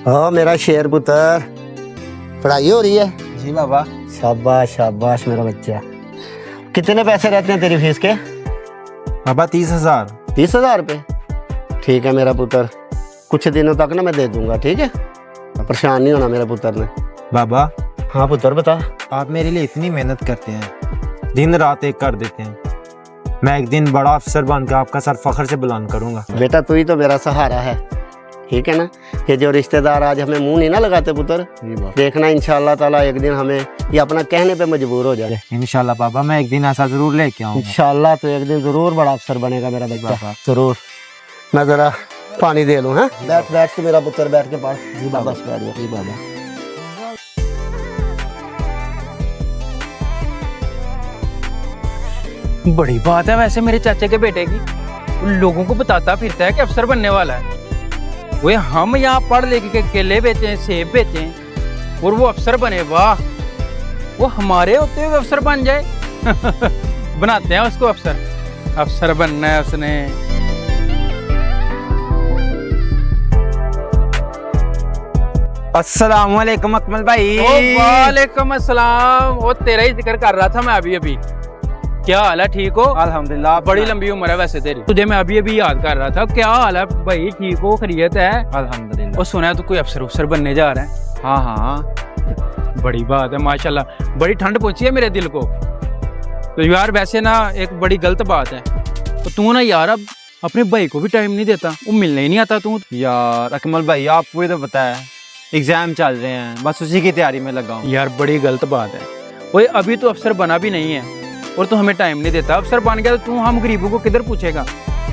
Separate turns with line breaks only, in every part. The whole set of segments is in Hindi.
हाँ मेरा शेर पुत्र, पढ़ाई हो रही है?
जी बाबा।
शाबाश शाबाश मेरा बच्चा। कितने पैसे रहते हैं तेरी फीस के?
बाबा 30,000।
30,000 रुपये? ठीक है मेरा पुत्र, कुछ दिनों तक ना मैं दे दूंगा, ठीक है? परेशान नहीं होना मेरे पुत्र ने।
बाबा
हाँ पुत्र बता।
आप मेरे लिए इतनी मेहनत करते हैं, दिन रात एक कर देते हैं। मैं एक दिन बड़ा अफसर बनकर आपका सर फख्र से बुलंद करूंगा।
बेटा तू ही तो मेरा सहारा है, ठीक है ना? ये जो रिश्तेदार आज हमें मुंह नहीं ना लगाते पुत्र, देखना इंशाअल्लाह ताला एक दिन हमें ये अपना कहने पे मजबूर हो जाए।
इंशाल्लाह बाबा, मैं एक दिन ऐसा जरूर लेके आऊंगा।
इंशाअल्लाह तो एक दिन जरूर बड़ा अफसर बनेगा मेरा बच्चा, जरूर। मैं जरा पानी दे लूँ। हाँ बैठ बैठ के मेरा पुत्र बैठ के पढ़। जी बाबा बैठ जा। जी बाबा।
बड़ी बात है वैसे मेरे चाचे के बेटे की, उन लोगों को बताता फिरता है कि अफसर बनने वाला है। वो हम यहाँ पढ़ लिख के केले बेचें, सेब बेचें और वो अफसर बने। वाह, वो हमारे होते हुए अफसर बन जाए। बनाते हैं उसको अफसर, अफसर बनना है उसने।
अस्सलाम वालेकुम अकमल भाई।
वालेकुम अस्सलाम। वो तेरा ही जिक्र कर रहा था मैं अभी अभी। क्या हाल है, ठीक हो?
अल्हम्दुलिल्लाह।
बड़ी लंबी उम्र है वैसे तेरी, तुझे मैं अभी अभी याद कर रहा था। क्या हाल है भाई, ठीक हो, खैरियत है?
अल्हम्दुलिल्लाह।
वो सुना है तू कोई अफसर बनने जा रहा है?
हाँ हाँ,
बड़ी बात है माशाल्लाह। बड़ी ठंड पहुंची है मेरे दिल को। तो यार वैसे ना एक बड़ी गलत बात है, तो तू ना यार अब अपने भाई को भी टाइम नहीं देता, वो मिलने ही नहीं आता तू।
यार अकमल भाई आपको ही तो पता है, एग्जाम चल रहे हैं, बस उसी की तैयारी में लगा हूँ।
यार बड़ी गलत बात है। वो अभी तो अफसर बना भी नहीं है और तू हमें टाइम नहीं देता। अफसर बन गया तो तू हम गरीबों को किधर पूछेगा?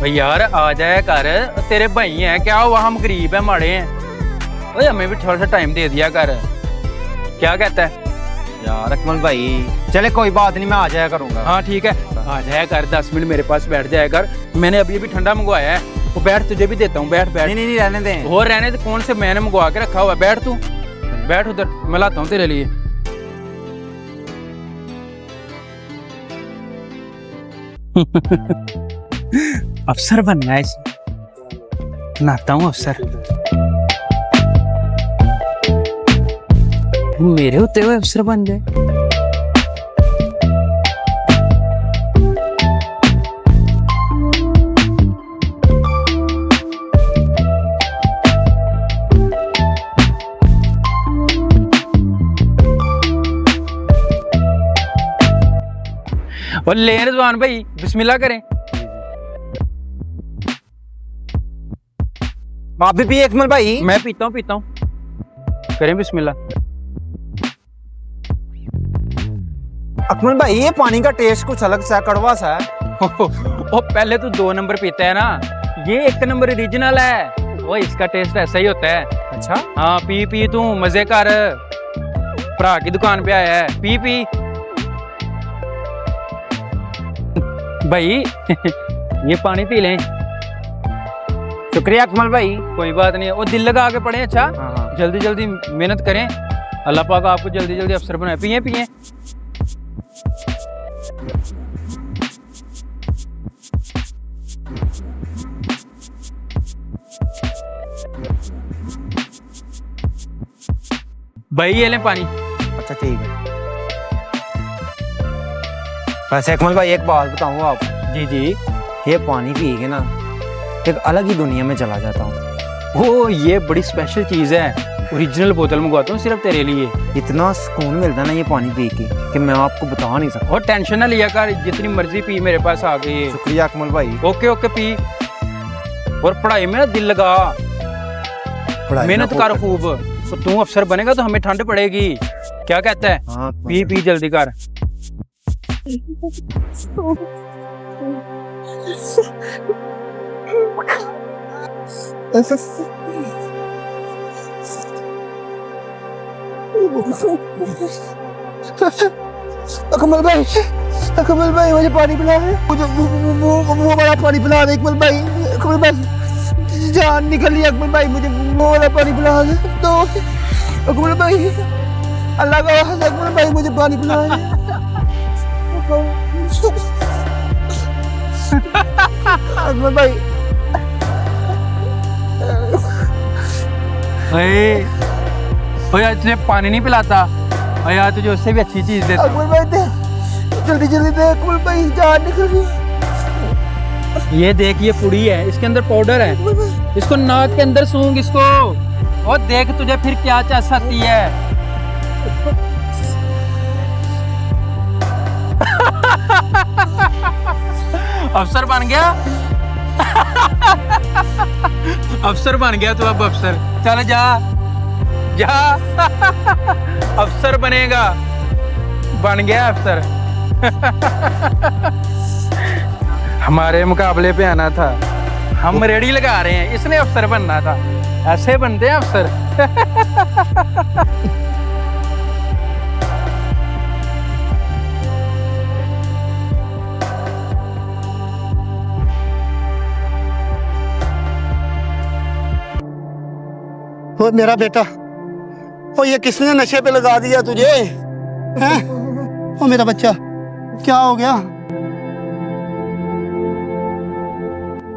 भाई यार आ जाए कर, तेरे भाई हैं, क्या हुआ, हम गरीब हैं, माड़े हैं। ओए हमें भी थोड़ा सा टाइम दे दिया कर, क्या कहता है?
यार अकमल भाई चले कोई बात नहीं, मैं आ जाया करूंगा।
हाँ ठीक है, आ जाया कर, 10 मिनट मेरे पास बैठ जाया कर। मैंने अभी अभी ठंडा मंगवाया है, वो बैठ, तुझे भी देता हूँ, बैठ बैठ।
नहीं नहीं रहने दें।
और रहने दे, कौन से मैंने मंगवा के रखा हुआ है, बैठ तू, बैठ उधर, मैं लाता हूँ तेरे लिए। अफसर बनना है, बनाता हूँ अफसर। मेरे होते हुए अफसर बन जाए। और ले रिजवान भाई बिस्मिल्लाह करें।
आप भी पिए अकमल भाई।
मैं पीता हूँ, करें बिस्मिल्लाह।
अकमल भाई ये पानी का टेस्ट कुछ अलग सा, कड़वा सा है।
वो पहले तो 2 नंबर पीता है ना, ये 1 नंबर ओरिजिनल है। वो इसका टेस्ट ऐसा ही होता है।
अच्छा
हाँ पी पी, तू मजे कर, भरा की दुकान पे आया है, पी पी। भाई ये पानी पी लें।
शुक्रिया अकमल भाई।
कोई बात नहीं, वो दिल लगा के पढ़े। अच्छा
हाँ।
जल्दी जल्दी मेहनत करें, अल्लाह पाक आपको जल्दी जल्दी अफसर बनाए। पिए पिए। भाई ये लें पानी।
अच्छा ठीक है। वैसे अकमल भाई एक बात बताऊँ आप,
जी जी।
ये पानी पी के ना एक अलग ही दुनिया में चला जाता हूँ।
ओ ये बड़ी स्पेशल चीज़ है, ओरिजिनल बोतल मंगवाता हूँ सिर्फ तेरे लिए।
इतना सुकून मिलता है ना ये पानी पी के कि मैं आपको बता नहीं सकता।
और टेंशन ना लिया कर, जितनी मर्जी पी, मेरे पास आ गई है।
शुक्रिया अकमल भाई।
Okay okay P. और पढ़ाई में ना दिल लगा, मेहनत कर खूब, तो तू अफसर बनेगा तो हमें ठंड पड़ेगी। क्या कहता है?
हाँ
पी पी जल्दी कर।
अकमल भाई मुझे पानी पिला है, मुझे वो वाला पानी पिला दे अकमल भाई। अकमल भाई जान निकल लिया अकमल भाई, मुझे वो वाला पानी पिला दे तो। अकमल भाई अल्लाह का वास्ता अकमल भाई मुझे पानी पिला है। अकमल भाई
ओए ओए यार तुझे पानी नहीं पिलाता और यार तुझे उससे भी अच्छी चीज देता
अकमल भाई दे, जल्दी जल्दी दे अकमल भाई, जान निकल रही है।
ये देख ये पुड़ी है इसके अंदर पाउडर है इसको नाक के अंदर सूंघ इसको और देख तुझे फिर क्या चस आती है अफसर बन गया अफसर बन गया तू अब अफसर चल जा जा अफसर बनेगा बन गया अफसर हमारे मुकाबले पे आना था हम रेडी लगा रहे हैं इसने अफसर बनना था ऐसे बनते हैं अफसर
ओ मेरा बेटा, ओ ये किसने नशे पे लगा दिया तुझे हैं? ओ मेरा बच्चा क्या हो गया?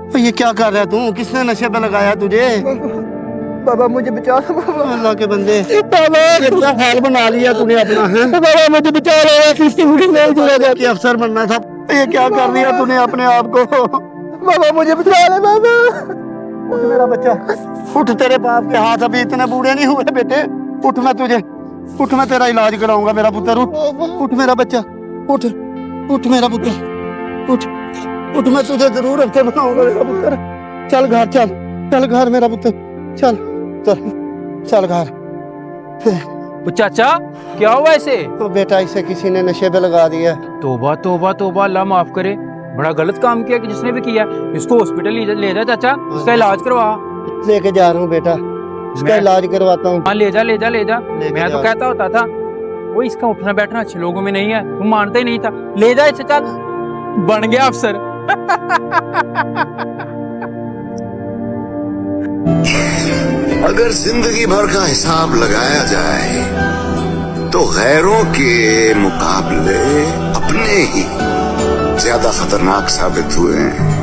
ओ ये क्या कर रहा है तू? किसने नशे पे लगाया तुझे? बाबा मुझे बचा लो बाबा, अल्लाह के बंदे। बाबा कितना हाल बना लिया तूने अपना है? बाबा मुझे बचा लो, सिस्टम नहीं जुड़ेगा कि अफसर बनना था। ये क्या कर दिया तूने अपने आप को? बाबा मुझे बचा ले बाबा। उठ मेरा बच्चा, उठ, तेरे बाप के हाथ अभी इतने बूढ़े नहीं हुए बेटे। उठ, मैं तेरा इलाज कराऊंगा मेरा पुत्र। उठ मेरा बच्चा, उठ मेरा पुत्र, उठ, मैं तुझे जरूर अफसर बनाऊंगा मेरा पुत्र। चल घर मेरा पुत्र, चल घर।
वो चाचा क्या हुआ इसे?
तो बेटा इसे किसी ने नशे पे लगा दिया।
तौबा तौबा तौबा, अल्लाह माफ करे, बड़ा गलत काम किया कि जिसने भी किया। इसको हॉस्पिटल ले जा चाचा, इसका इलाज करवा।
लेके जा रहा हूँ बेटा, इसका इलाज करवाता हूँ।
हाँ ले जा मैं तो कहता होता था वो इसका उठना बैठना अच्छे लोगों में नहीं है, वो मानता ही नहीं था। ले जा इसे, चल बन गया अफसर।
अगर जिंदगी भर का हिसाब लगाया जाए तो गैरों के मुकाबले अपने ही ज्यादा खतरनाक साबित हुए हैं।